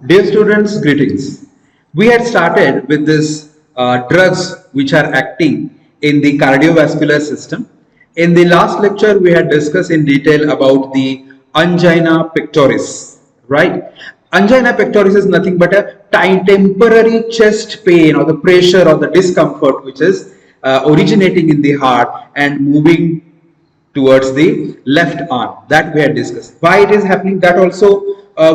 Dear students, greetings. We had started with this drugs which are acting in the cardiovascular system. In the last lecture, we had discussed in detail about the angina pectoris, right? Angina pectoris is nothing but a temporary chest pain or the pressure or the discomfort which is originating in the heart and moving towards the left arm. That we had discussed. Why it is happening, that also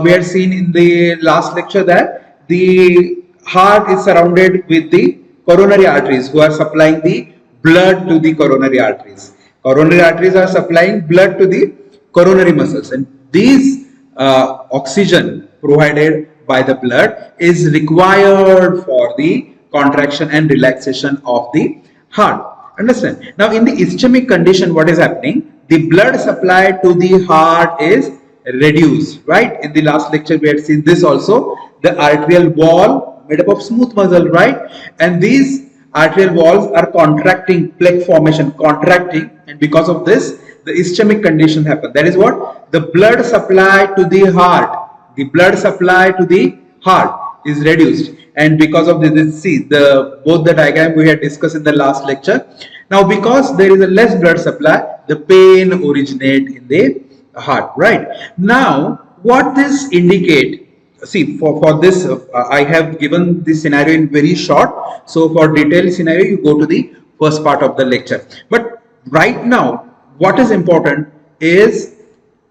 we had seen in the last lecture, that the heart is surrounded with the coronary arteries who are supplying the blood to the coronary arteries. Coronary arteries are supplying blood to the coronary muscles, and these oxygen provided by the blood is required for the contraction and relaxation of the heart. Understand? Now, in the ischemic condition, what is happening? The blood supply to the heart is reduced, right? In the last lecture, we had seen this also. The arterial wall made up of smooth muscle, right? And these arterial walls are contracting, plaque formation, contracting, and because of this, the ischemic condition happen. That is what? The blood supply to the heart. The blood supply to the heart is reduced, and because of this, see the both the diagram we had discussed in the last lecture. Now, because there is a less blood supply, the pain originate in the heart, right? Now, what this indicate, see for this I have given this scenario in very short, so for detailed scenario you go to the first part of the lecture. But right now what is important is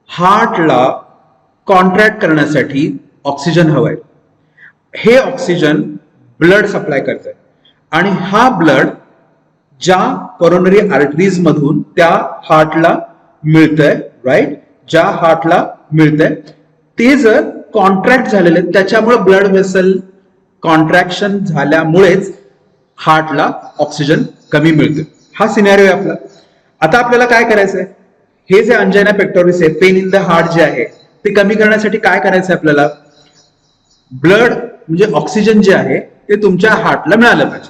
हार्टला contract करण्यासाठी oxygen हवंय. हे oxygen blood supply करतंय आणि हा blood ज्या coronary arteries मधून त्या हार्टला मिळतंय, राईट, ज्या हार्टला मिळतंय ते जर कॉन्ट्रॅक्ट झालेले त्याच्यामुळे ब्लड व्हेसल कॉन्ट्रॅक्शन झाल्यामुळेच हार्टला ऑक्सिजन कमी मिळतं. हा सिनेरियो आहे आपला. आता आपल्याला काय करायचंय, हे जे अंजायना पेक्टोरिस आहे, पेन इन द हार्ट जे आहे ते कमी करण्यासाठी काय करायचं आपल्याला, ब्लड म्हणजे ऑक्सिजन जे आहे ते तुमच्या हार्टला मिळालं पाहिजे.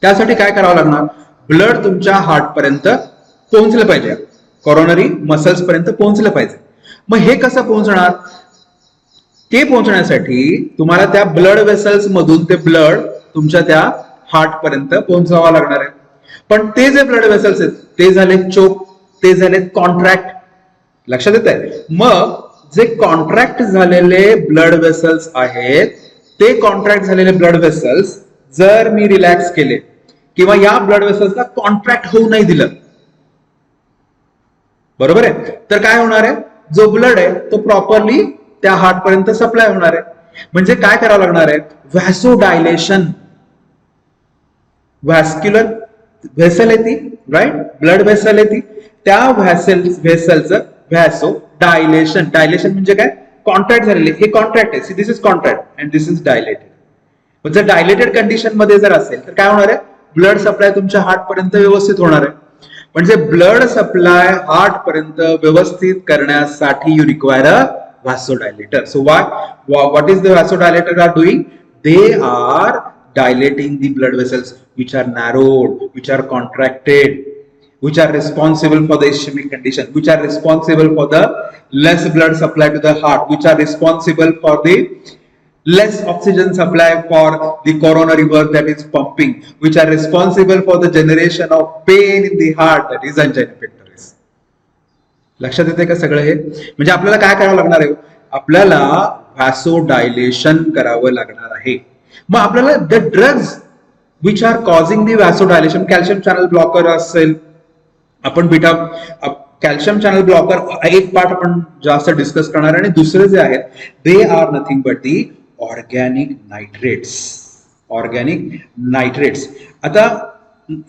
त्यासाठी काय करावं लागणार, ब्लड तुमच्या हार्ट पर्यंत पोहोचलं पाहिजे, कोरोनरी मसल्स पर्यंत पोहोचलं पाहिजे. मग हे कसं पोहोचणार, ते पोहोचण्यासाठी तुम्हाला त्या ब्लड वेसल्स मधून ते ब्लड तुमच्या त्या हार्ट पर्यंत पोहोचवावं लागणार आहे. पण ते जे ब्लड वेसल्स आहेत ते झाले चोक, ते झाले कॉन्ट्रॅक्ट. लक्षात येत आहे? मग जे कॉन्ट्रॅक्ट झालेले ब्लड वेसल्स आहेत ते कॉन्ट्रॅक्ट झालेले ब्लड वेसल्स जर मी रिलॅक्स केले किंवा या ब्लड वेसल्सला कॉन्ट्रॅक्ट होऊ नाही दिलं, बरोबर आहे, तर काय होणार आहे, जो ब्लड आहे तो प्रॉपरली त्या हार्ट पर्यंत सप्लाय होणार आहे. म्हणजे काय करावं लागणार आहे, व्हॅसो डायलेशन, व्हॅस्क्युलर व्हेसल आहे ती, राईट, ब्लड व्हेसल आहे ती, त्या व्हेसलचं व्हॅसो डायलेशन. डायलेशन म्हणजे काय, कॉन्ट्रॅक्ट झालेले, हे कॉन्ट्रॅक्ट आहे, this is contract and this is dilated. जर डायलेटेड कंडिशन मध्ये जर असेल तर काय होणार आहे, ब्लड सप्लाय तुमच्या हार्ट पर्यंत व्यवस्थित होणार आहे. म्हणजे ब्लड सप्लाय हार्ट पर्यंत व्यवस्थित करण्यासाठी you require a vasodilator. So what is the vasodilator are doing? They are dilating the blood vessels which are narrowed, which are contracted, which are responsible for the ischemic condition, which are responsible for the less blood supply to the heart, which are responsible for the less oxygen supply for the coronary work that is pumping, which are responsible for the generation of pain in the heart, that is angina pectoris. लक्षात येते का सगळं हे? म्हणजे आपल्याला काय करावं लागणार आहे, आपल्याला व्हॅसो डायलेशन करावं लागणार आहे. मग आपल्याला the drugs which are causing the vasodilation, calcium channel blocker असेल, आपण बीटा कॅल्शियम चॅनल ब्लॉकर एक पार्ट आपण जास्त डिस्कस करणार, आणि दुसरे जे आहेत they are nothing but the organic nitrates. Organic nitrates. आता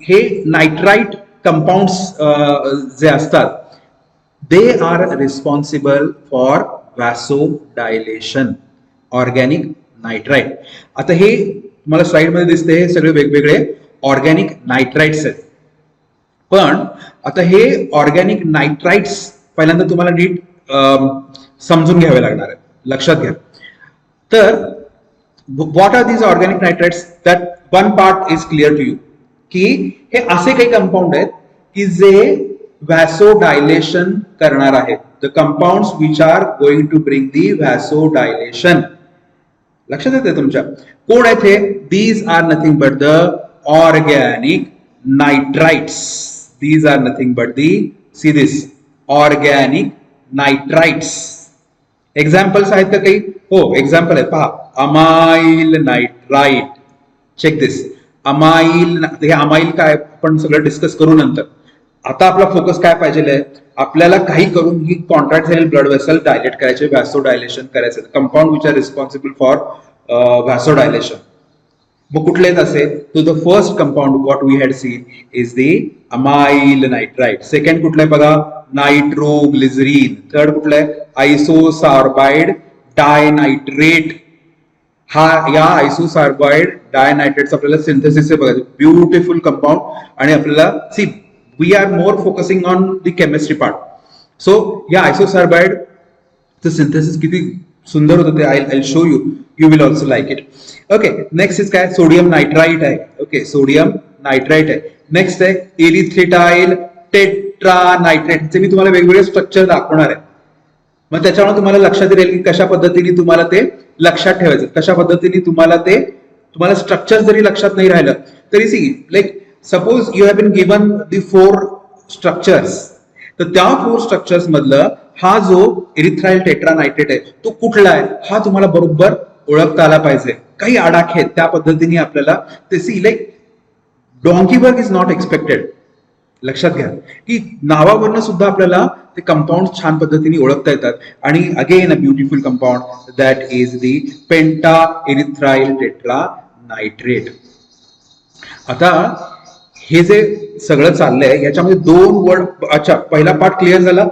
हे नायट्राइट कंपाऊंड्स जे असतात they are responsible for vasodilation, organic nitrite. आता हे मला स्लाइड मध्ये दिसते, हे सगळे वेगवेगळे ऑर्गॅनिक नायट्राइट्स आहेत. पण आता हे ऑर्गॅनिक नायट्राइट्स पहिल्यांदा तुम्हाला नीट समजून घ्यावे लागणार आहे. लक्षात घ्या. तर what are these organic nitrites, that one part is clear to you, की हे असे काही कंपाऊंड आहेत की जे vasodilation करणार आहेत. The compounds which are going to bring the vasodilation. लक्षात येते तुमच्या? कोण आहेत हे? These are nothing but the organic nitrites. These are nothing but the, see this, organic nitrites. Examples आहेत का काही? हो, एक्झाम्पल आहे पहा. Amyl nitrite. Check this. Amyl. हे अमाइल काय आपण सगळं डिस्कस करू नंतर. आता आपला फोकस काय पाहिजे? आपल्याला काही करून ही कॉन्ट्रॅक्ट झालेली ब्लड वेसल डायलेट करायचे, व्हॅसोडायलेशन करायचं. Compound which are responsible for vasodilation. मग कुठले असे? तो the first compound what we had seen is the amyl nitrite. Second कुठलं आहे बघा? नायट्रोग्लिसरीन. थर्ड कुठलं आहे? आयसोसार्बाइड डायनायट्रेट. हा या आयसोसार्बाइड डायनायट्रेटचं आपल्याला सिंथेसिस बघायचं. Beautiful compound. आणि आपल्याला see we are more focusing on the chemistry part. So या आयसोसार्बाइड चं सिंथेसिस किती सुंदर होतं ते I show you. You will also like it. Okay, next is काय? सोडियम नायट्राइट आहे. ओके, सोडियम नायट्राइट आहे. नेक्स्ट आहे इरिथ्रिटाइल टेट्रानायट्रेट. मी तुम्हाला वेगवेगळे स्ट्रक्चर दाखवणार आहे. मग त्याच्यामुळे तुम्हाला लक्षात येईल की कशा पद्धतीने तुम्हाला ते लक्षात ठेवायचं, कशा पद्धतीने तुम्हाला स्ट्रक्चर जरी लक्षात नाही राहिलं तरी see like suppose you have been given the 4 structures. तर त्या 4 स्ट्रक्चर्स मधलं हा जो इरिथ्राइल टेट्रानायट्रेट आहे तो कुठला आहे हा तुम्हाला बरोबर ओळखता आला पाहिजे. काही आडाखे आहेत त्या पद्धतीने आपल्याला ते see like donkey work is not expected. लक्षात घ्या की नावावरनं सुद्धा आपल्याला ते कंपाऊंड छान पद्धतीने ओळखता येतात. आणि again a beautiful compound that is the पेंटा इरिथ्राइल टेट्रानायट्रेट. आता हे जे सगळं चाललंय याच्यामध्ये 2 वर्ड. अच्छा, पहिला पार्ट क्लिअर झाला.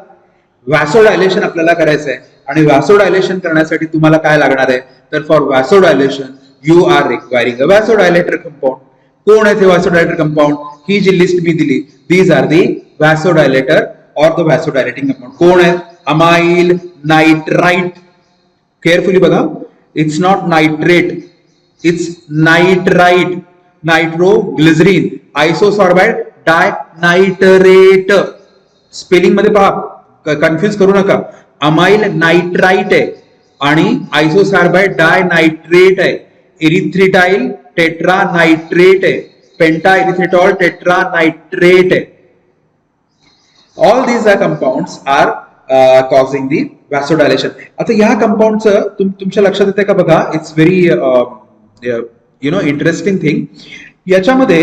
व्हॅसोडायलेशन आपल्याला करायचं आहे. आणि व्हॅसोडायलेशन करण्यासाठी तुम्हाला काय लागणार आहे? तर for vasodilation you are requiring a vasodilator compound. कोण आहे ते व्हॅसोडायलेटर कंपाऊंड? ही जी लिस्ट मी दिली, दीज आर दी व्हॅसोडायलेटर और द व्हॅसोडायलेटिंग कंपाऊंड. कोण आहे? Amyl nitrite. केअरफुली बघा, it's not nitrate, it's nitrite. Nitroglycerin, isosorbide dinitrate. Spelling मध्ये पहा, कन्फ्युज करू नका. अमाइल नायट्राइट आहे आणि आयसोसॉर्बाइड डायनायट्रेट आहे. इरिथ्रिटाइल टेट्रानायट्रेट आहे. पेंटा इरिथ्रिटॉल टेट्रानायट्रेट आहे. All these are compounds are causing the vasodilation. आता ह्या कंपाऊंडचं तुमच्या लक्षात येते का बघा? It's very interesting thing. याच्यामध्ये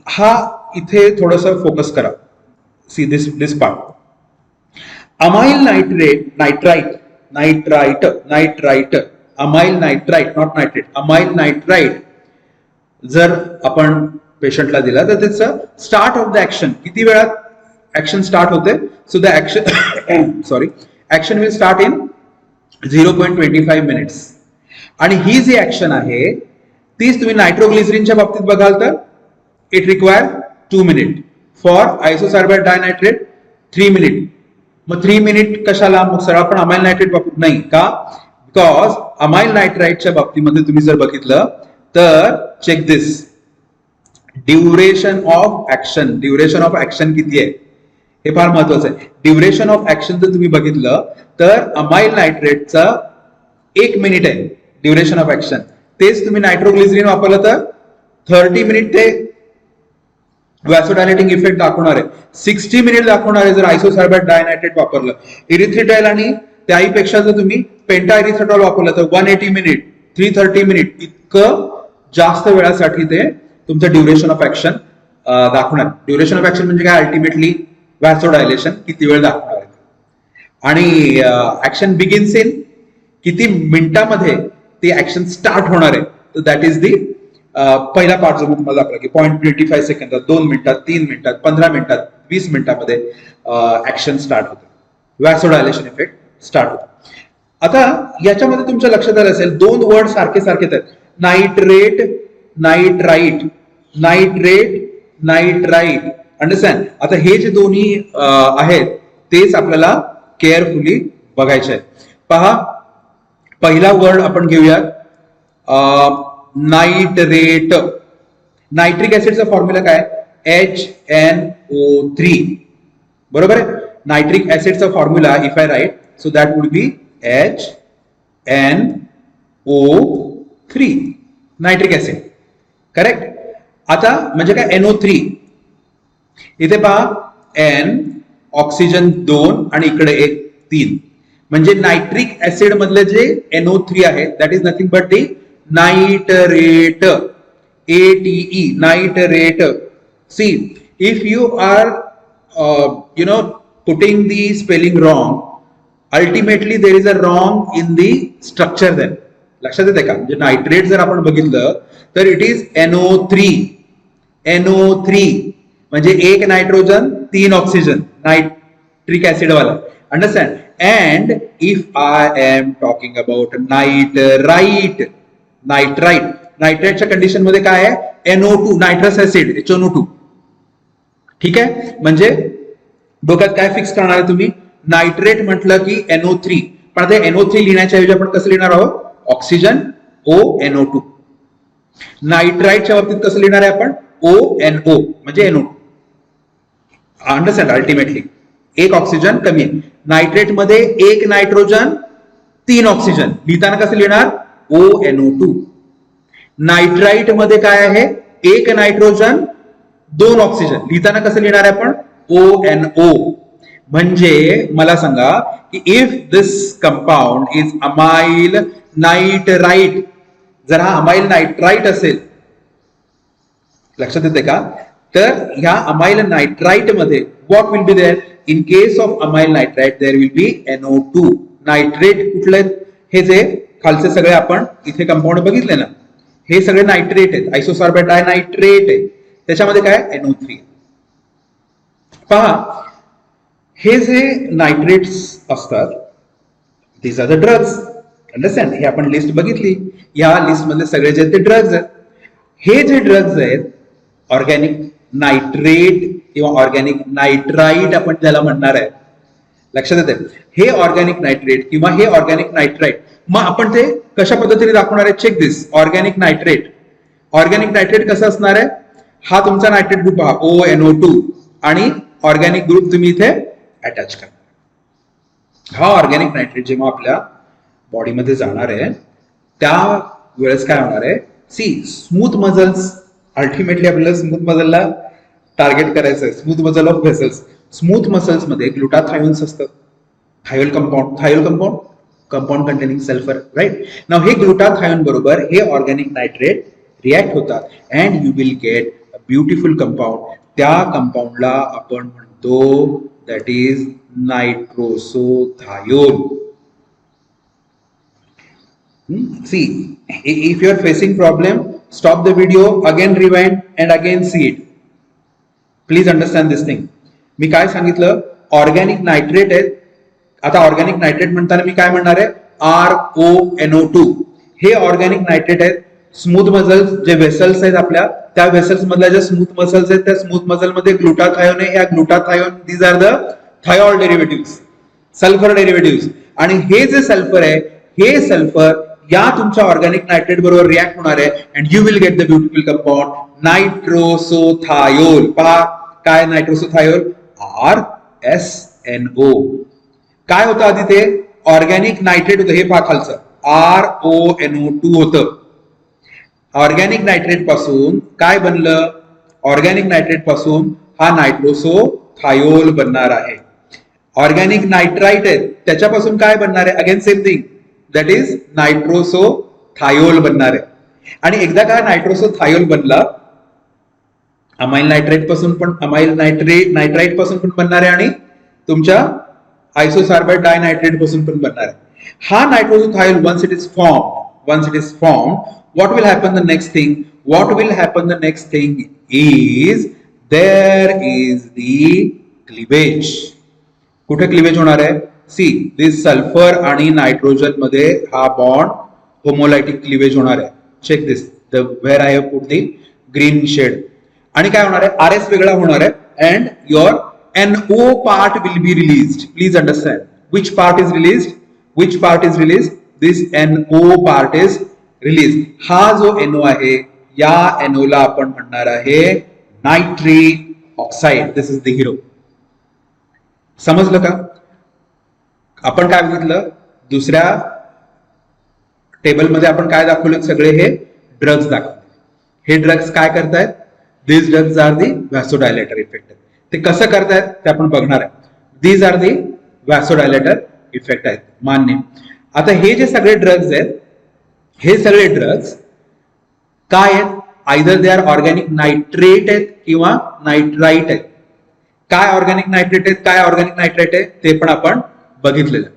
हा इथे थोडस फोकस करा. See this part. Amyl nitrite, amyl nitrite, not nitrate, amyl nitrite जर आपण पेशंटला दिला तर त्याचं स्टार्ट ऑफ द ऍक्शन किती वेळात ऍक्शन स्टार्ट होते? So the action will start in 0.25 minutes. आणि ही जी ऍक्शन आहे तीच तुम्ही नायट्रोग्लिसरीनच्या बाबतीत बघाल तर it require 2 minute. For isosorbide dinitrate 3 minute. मग 3 मिनिट कशाला? मग सरळ आपण अमाइल नायट्रेट वापरत नाही का? बिकॉज अमाइल नायट्राइटच्या बाबतीमध्ये तुम्ही जर बघितलं तर check this, duration of action किती आहे हे फार महत्वाचं आहे. ड्युरेशन ऑफ ऍक्शन जर तुम्ही बघितलं तर अमाइल नायट्रेटचा 1 मिनिट आहे ड्युरेशन ऑफ ऍक्शन. तेच तुम्ही नायट्रोग्लिसरीन वापरलं तर 30 मिनिट ते व्हॅसोडायलेटिंग इफेक्ट दाखवणार आहे. 60 मिनिट दाखवणार आहे जर आयसोसॉर्बाइड डायनायट्रेट वापरलं. इरिथ्रिटाइल आणि त्याहीपेक्षा जर तुम्ही पेंटा इरिथ्रिटॉल वापरलं तर 180 मिनिट, 330 मिनिट इतकं जास्त वेळासाठी ते तुमचं ड्युरेशन ऑफ ऍक्शन दाखवणार. ड्युरेशन ऑफ ऍक्शन म्हणजे काय? अल्टिमेटली व्हॅसोडायलेशन किती वेळ दाखवणार आहे. आणि ऍक्शन बिगिन्स इन किती मिनिटामध्ये ते ऍक्शन स्टार्ट होणार आहे. तर दॅट इज दी पहिला पार्ट जो मी तुम्हाला दाखवला की 0.25 सेकंदात, 2 मिनिटात, 3 मिनिटात, 15 मिनिटात, 20 मिनिटामध्ये ऍक्शन स्टार्ट होतं. व्हॅसोडायलेशन इफेक्ट स्टार्ट होतो. आता याच्यामध्ये तुमच्या लक्षात आलं असेल 2 वर्ड सारखे आहेत. Nitrate, nitrite, nitrite. अंडरस्टँड? आता हे जे दोन्ही आहेत तेच आपल्याला केअरफुली बघायचे आहेत. पहा, पहिला वर्ड आपण घेऊयात नायट्रेट. नायट्रिक ऍसिडचा फॉर्म्युला काय? HNO3. बरोबर आहे? नायट्रिक ऍसिडचा formula if I right so that would be HNO3. NO3 nitric acid. Correct. आता म्हणजे काय NO3 इथे पहा N ऑक्सिजन 2 आणि इकडे एक 3 म्हणजे नायट्रिक ऍसिड मधले जे NO3 आहे that is nothing but the nitrate. ATE nitrate. See, if you are putting the spelling wrong, ultimately there is a wrong in the structure then. लक्षात येते का? म्हणजे नायट्रेट जर आपण बघितलं तर इट इज NO3 म्हणजे एक नायट्रोजन 3 ऑक्सिजन नायट्रिक ऍसिड वाला. Understand. And if I am talking about nitrite नायट्रेटच्या कंडिशन मध्ये काय आहे NO2 नायट्रस ऍसिड HNO2. ठीक आहे. म्हणजे डोक्यात काय फिक्स करणार आहे तुम्ही नायट्रेट म्हटलं की NO3 पण ते NO3 लिहिण्याच्या ऐवजी आपण कसं लिहिणार आहोत ऑक्सिजन ONO2. नायट्राइटच्या बाबतीत कसं लिहिणार आहे आपण ONO म्हणजे NO2. अंडरस्टँड. अल्टिमेटली एक ऑक्सिजन कमी आहे. नायट्रेट मध्ये एक नायट्रोजन 3 ऑक्सिजन लिहिताना कसं लिहिणार ONO2. नायट्राइट मध्ये काय आहे एक नायट्रोजन 2 ऑक्सिजन लिहिताना कसं लिहिणार आहे आपण ONO. म्हणजे मला सांगा की if this compound is amyl nitrite जर हा अमाइल नाइट्राइट असेल लक्षात येते का तर ह्या अमाइल नाइट्राइट मध्ये what will be there in case of amyl nitrite there will be NO2. Nitrate कुठले हे जे खालचे सगळे आपण इथे कंपाऊंड बघितले ना हे सगळे नाइट्रेट आहेत आयसोसॉर्बेट डायनाइट्रेट आहे त्याच्यामध्ये काय NO3. पहा हे जे नाइट्रेट्स असतात these are the drugs. Understand. हे आपण लिस्ट बघितली या लिस्ट मधले सगळे जे ते ड्रग्ज आहेत. हे जे ड्रग्ज आहेत ऑर्गॅनिक नाइट्रेट किंवा ऑर्गॅनिक नाइट्राइट आपण ज्याला म्हणणार आहे लक्षात येते हे ऑर्गॅनिक नाइट्रेट किंवा हे ऑर्गॅनिक नाइट्राइट. मग आपण ते कशा पद्धतीने दाखवणार आहे चेक दिस ऑर्गॅनिक नाइट्रेट. ऑर्गॅनिक नाइट्रेट कसं असणार आहे हा तुमचा नाइट्रेट ग्रुप पहा ONO2 आणि ऑर्गॅनिक ग्रुप तुम्ही इथे अटॅच करा. हा ऑर्गॅनिक नाइट्रेट जेव्हा आपल्या बॉडीमध्ये जाणार आहे त्या वेळेस काय होणार आहे सी स्मूथ मजल्स. अल्टिमेटली आपल्याला स्मूथ मजलला टार्गेट करायचं आहे. Smooth muscle of vessels. Smooth muscles मध्ये ग्लुटाथायोन्स असतात. Thiol compound containing sulphur. Right. Now हे ग्लुटाथायोन बरोबर हे ऑर्गॅनिक नाइट्रेट रिॲक्ट होतात and you will get a beautiful compound. त्या कंपाऊंडला आपण म्हणतो that is nitrosothiol. See, if you are facing problem, stop the video, again rewind and again see it. Please understand this thing. मी काय सांगितलं organic nitrate आहे. आता organic nitrate म्हणताना मी काय म्हणणार आहे RONO2. हे ऑर्गॅनिक नाइट्रेट आहेत. स्मूथ मसल्स जे वेसल्स आहेत आपल्या त्या वेसल्स मधल्या ज्या स्मूथ मसल्स आहेत त्या स्मूथ मसल मध्ये ग्लुटाथायोन आहे. या glutathione these are the thiol derivative sulphur derivative. आणि हे जे सल्फर आहे हे सल्फर या तुमच्या ऑर्गॅनिक नाइट्रेट बरोबर रिॲक्ट होणार आहे and you will get the beautiful compound nitrosothiol. पहा काय नायट्रोसोथायोल RSNO. काय होतं आधी ते ऑर्गॅनिक नाइट्रेट होतं हे पहा खालचं RONO2 होतं. ऑर्गॅनिक नाइट्रेट पासून काय बनलं ऑर्गॅनिक नाइट्रेट पासून हा नायट्रोसोथायोल बनणार आहे. ऑर्गॅनिक नाइट्राइट आहे त्याच्यापासून काय बनणार आहे again same thing that is nitrosothiol बनणार आहे. आणि एकदा का नायट्रोसोथायोल बनला अमाइल नाइट्रेट पासून पण अमाइल नाइट्राइट पासून पण बनणार आहे आणि तुमच्या आयसोसॉर्बेट डायनाइट्रेट पासून पण बनणार आहे. हा नायट्रोसोथायोल once it is formed what will happen the next thing is there is the cleavage. कुठे क्लिवेज होणार आहे सी दिस सल्फर आणि नायट्रोजन मध्ये हा बॉन्ड होमोलायटिक क्लिवेज होणार आहे. Check this the where I have put the green shade. आणि काय होणार आहे RS वेगळा होणार आहे and your NO part will be released. Please understand which part is released this NO part is released. हा जो NO आहे या NO ला आपण म्हणणार आहे nitric oxide. This is the hero. समजलं का? आपण काय बघितलं दुसऱ्या टेबलमध्ये आपण काय दाखवले, सगळे हे ड्रग्ज दाखवले. हे ड्रग्ज काय करतायत, these drugs are the vasodilator effect. ते कसं करतायत ते आपण बघणार आहे. These are the vasodilator effect आहेत, मान्य. आता हे जे सगळे ड्रग्ज आहेत, हे सगळे ड्रग्ज काय आहेत, either they are organic nitrate आहेत किंवा नायट्राइट आहेत. काय ऑर्गॅनिक नायट्रेट आहेत, काय ऑर्गॅनिक नायट्रेट आहे ते पण आपण बघितलेलं.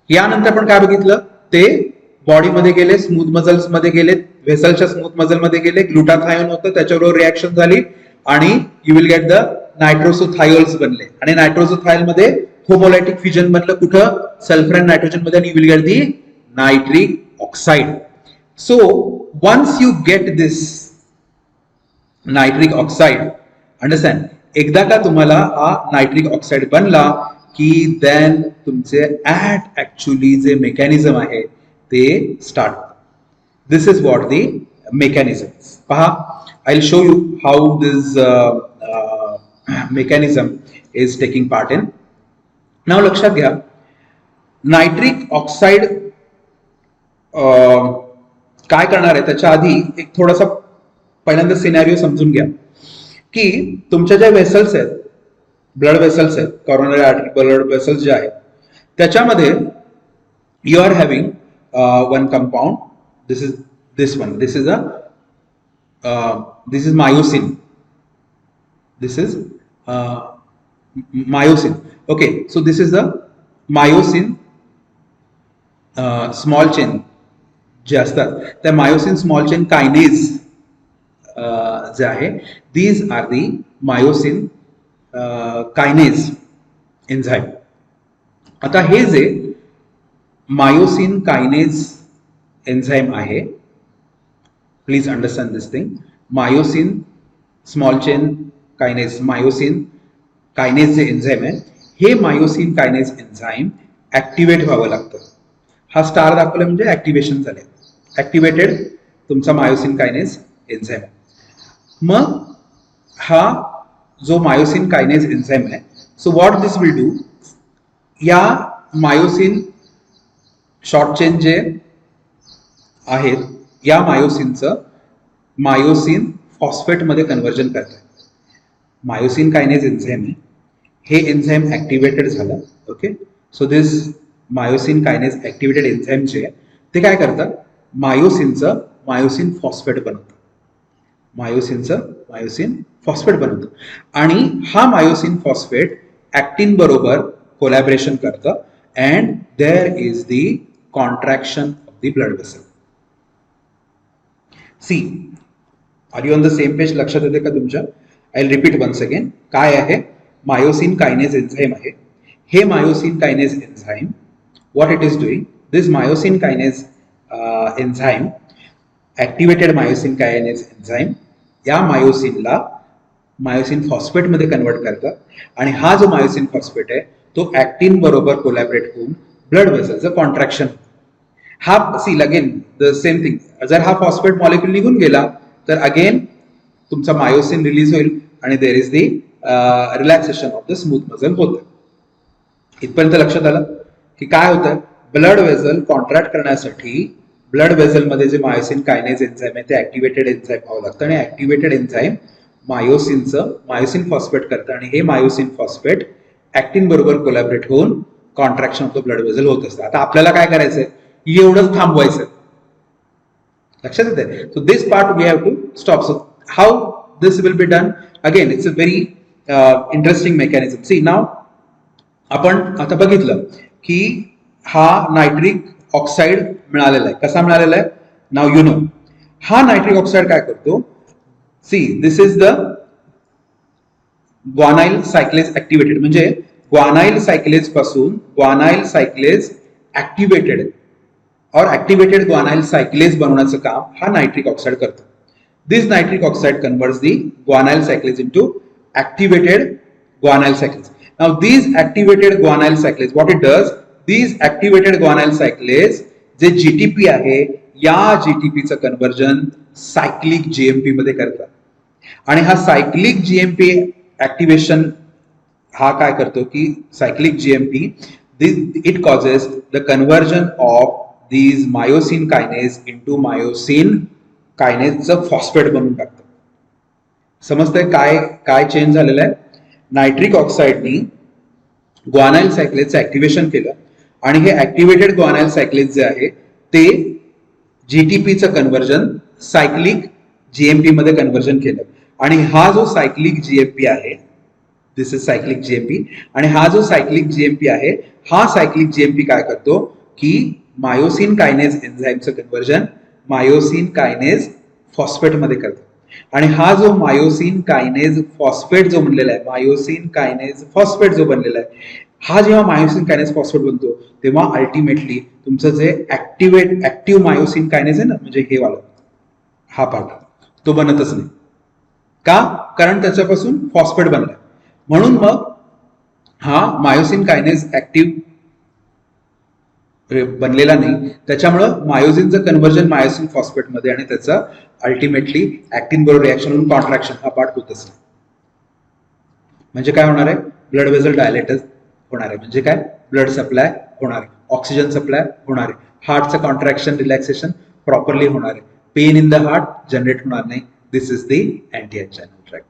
यानंतर आपण काय बघितलं, ते बॉडीमध्ये गेले, स्मूथ मजल्स मध्ये गेले, व्हेसलच्या स्मूथ मजल मध्ये गेले, ग्लुटाथायोन होतं, त्याच्याबरोबर रिॲक्शन झाली आणि यू विल गेट द नायट्रोसोथायोल्स बनले. आणि नायट्रोसोथायल मध्ये होमोलायटिक फ्युजन बनलं, कुठं, सल्फर अँड नायट्रोजन मध्ये, आणि you will get the nitric oxide. So once you get this nitric oxide, understand, एकदा का तुम्हाला हा नायट्रिक ऑक्साइड बनला की देन तुमचे ऍक्च्युअली जे मेकॅनिझम आहे ते start. This is what the mechanism. पहा, I will show you how this mechanism is taking part in. नाव लक्षात घ्या, नायट्रिक ऑक्साइड काय करणार आहे त्याच्या आधी एक थोडासा पहिल्यांदा सिनॅरिओ समजून घ्या की तुमच्या ज्या वेसल्स आहेत, ब्लड वेसल्स आहेत, कॉरोनरी आर्टरी ब्लड वेसल्स जे आहेत, त्याच्यामध्ये you are having one compound. This is this one. This is myosin. This is myosin. Okay, so this is the myosin small chain जे असतात, त्या मायोसिन स्मॉल चेन कायनेज जे आहे, these are the myosin kinase enzyme. आता हे जे myosin kinase enzyme आहे, please understand this thing, myosin small chain kinase, myosin kinase जे एन्झाईम आहे, हे मायोसिन कायनेज एन्झाईम ऍक्टिव्हेट व्हावं लागतं. हा स्टार दाखवला म्हणजे ऍक्टिव्हेशन झाले, ऍक्टिव्हेटेड तुमचा मायोसिन कायनेज एन्झाईम. मग हा जो मायोसिन कायनेज एन्झाईम आहे, so what this will do, या मायोसिन शॉर्ट चेन जे आहेत, या मायोसिनचं मायोसिन फॉस्फेटमध्ये कन्व्हर्जन करतात. मायोसिन कायनेज एन्झाईम आहे, हे एन्झाईम ऍक्टिव्हेटेड झालं. Okay, so this myosin kinase activated enzyme जे आहे ते काय करतात, मायोसिनचं मायोसिन फॉस्फेट बनवतं. मायोसिन फॉस्फेट बनवतं आणि हा मायोसिन फॉस्फेट ऍक्टिन बरोबर कोलॅबरेशन करतं and there is the contraction of the blood vessel. C, R you on the same page? लक्षात येते का तुमच्या? I will repeat once again. काय आहे? मायोसिन कायनेज एन्झाईम आहे. हे myosin kinase enzyme, what it is doing, this myosin kinase enzyme, activated myosin kinase enzyme, या मायोसिनला myosin phosphate मध्ये कन्वर्ट करतं आणि हा जो मायोसिन फॉस्फेट आहे तो ऍक्टिन बरोबर कोलॅबरेट होऊन ब्लड वेसलचं कॉन्ट्रॅक्शन. हा see again the same thing, जर हा फॉस्फेट मॉलिक्यूल निघून गेला तर अगेन तुमचा मायोसिन रिलीज होईल आणि there is the relaxation of the smooth muscle होतं. इथपर्यंत लक्षात आलं की काय होतं? ब्लड वेसल कॉन्ट्रॅक्ट करण्यासाठी ब्लड वेसल मध्ये जे मायोसिन कायनेज एन्झाईम आहे ते ऍक्टिव्हेटेड एन्झाईम व्हावं लागतं आणि ऍक्टिव्हेटेड एन्झाईम मायोसिन फॉस्फेट करतं आणि हे मायोसिन फॉस्फेट ऍक्टिन बरोबर कोलॅबरेट होऊन contraction of the blood vessel होत असतं. आता आपल्याला काय करायचंय? एवढंच थांबवायचं. लक्षात येते? So this part we have to stop. So how this will be done? Again it's a very interesting mechanism. See नाव आपण आता बघितलं की हा नायट्रिक ऑक्साइड मिळालेला आहे. कसा मिळालेला आहे? Now you know. हा नायट्रिक ऑक्साइड काय करतो? See, this is the guanyl cyclase activated, म्हणजे ग्वानाइल सायक्लेज पासून ग्वानाइल सायक्लेज ऍक्टिव्हेटेड और ऍक्टिव्हेटेड ग्वानाइल सायक्लेज बनवण्याचं काम हा नायट्रिक ऑक्साइड करतो. This nitric oxide converts the guanyl cyclase into activated guanyl cyclase. Now these activated guanyl cyclase, what it does, these activated guanyl cyclase जे GTP आहे, या GTP चं कन्वर्जन सायक्लिक GMP मध्ये करतात आणि हा सायक्लिक GMP ऍक्टिव्हेशन हा काय करतो की cyclic GMP it causes the conversion of these myosin kinase into myosin kinase phosphate बनवून टाकतं. समजतंय काय काय चेंज झालेलं आहे? नायट्रिक ऑक्साईडनी ग्वानाइल सायक्लेजचं ऍक्टिव्हेशन केलं आणि हे ऍक्टिव्हेटेड ग्वानाइल सायक्लेज जे आहे ते जीटीपीचं कन्व्हर्जन सायक्लिक जीएमपी मध्ये कन्व्हर्जन केलं आणि हा जो सायक्लिक जीएमपी आहे, दिस इज सायक्लिक जीएमपी, आणि हा जो सायक्लिक जीएमपी आहे हा सायक्लिक जीएमपी काय करतो की मायोसिन कायनेज एन्झाईमचं कन्व्हर्जन मायोसिन कायनेज फॉस्फेट मध्ये करतो. आणि हा जो मायोसिन कायनेज फॉस्फेट जो बनलेला आहे, मायोसिन कायनेज फॉस्फेट जो बनलेला आहे, हा जेव्हा मायोसिन कायनेज फॉस्फेट बनतो तेव्हा अल्टिमेटली तुमचं जे ऍक्टिव्ह मायोसिन कायनेज आहे ना, म्हणजे हे वाला हा पार्ट तो बनतच नाही. का? कारण त्याच्यापासून फॉस्फेट बनलाय. म्हणून मग हा मायोसिन कायनेज ऍक्टिव्ह बनलेला नाही, त्याच्यामुळं मायोसिनचं कन्व्हर्जन मायोसिन फॉस्फेटमध्ये आणि त्याचं अल्टिमेटली ऍक्टिन बरोबर रिॲक्शन होऊन कॉन्ट्रॅक्शन हा पार्ट होतच नाही. म्हणजे काय होणार आहे? ब्लड व्हेसल डायलेटच होणार आहे. म्हणजे काय? ब्लड सप्लाय होणार आहे, ऑक्सिजन सप्लाय होणार आहे, हार्टचं कॉन्ट्रॅक्शन रिलॅक्सेशन प्रॉपरली होणार आहे, pain in the heart generate होणार नाही. This is the anti-anginal drug.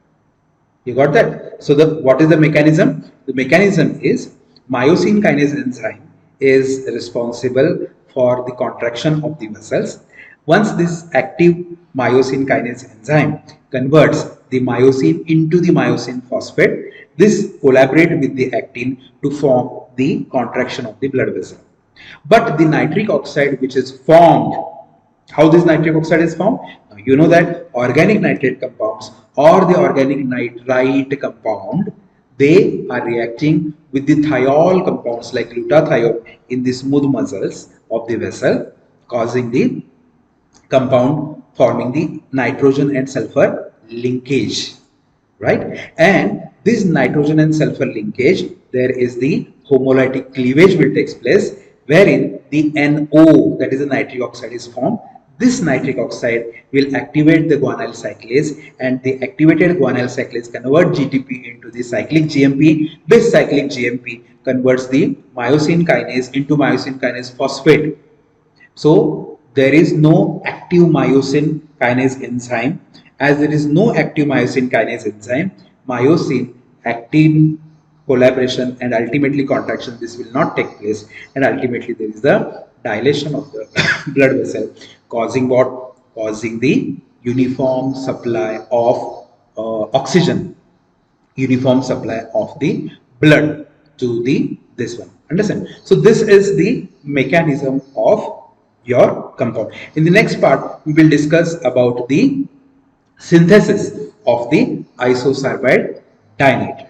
You got that? So what is the mechanism? The mechanism is myosin kinase enzyme is responsible for the contraction of the vessels. Once this active myosin kinase enzyme converts the myosin into the myosin phosphate, this collaborate with the actin to form the contraction of the blood vessel. But the nitric oxide which is formed, how this nitric oxide is formed? Now, you know that organic nitrate compounds or the organic nitrite compound, they are reacting with the thiol compounds like glutathione in the smooth muscles of the vessel, causing the compound forming the nitrogen and sulfur linkage, right? And this nitrogen and sulfur linkage, there is the homolytic cleavage will takes place, wherein the NO, that is the nitric oxide, is formed. This nitric oxide will activate the guanyl cyclase, and the activated guanyl cyclase convert GTP into the cyclic GMP. This cyclic GMP converts the myosin kinase into myosin kinase phosphate. So there is no active myosin kinase enzyme. As there is no active myosin kinase enzyme, myosin actin collaboration and ultimately contraction, this will not take place, and ultimately there is the dilation of the blood vessel, causing what? Causing the uniform supply of oxygen, uniform supply of the blood to the this one. Understand? So this is the mechanism of your compound. In the next part we will discuss about the synthesis of the isocyanated dianitrate.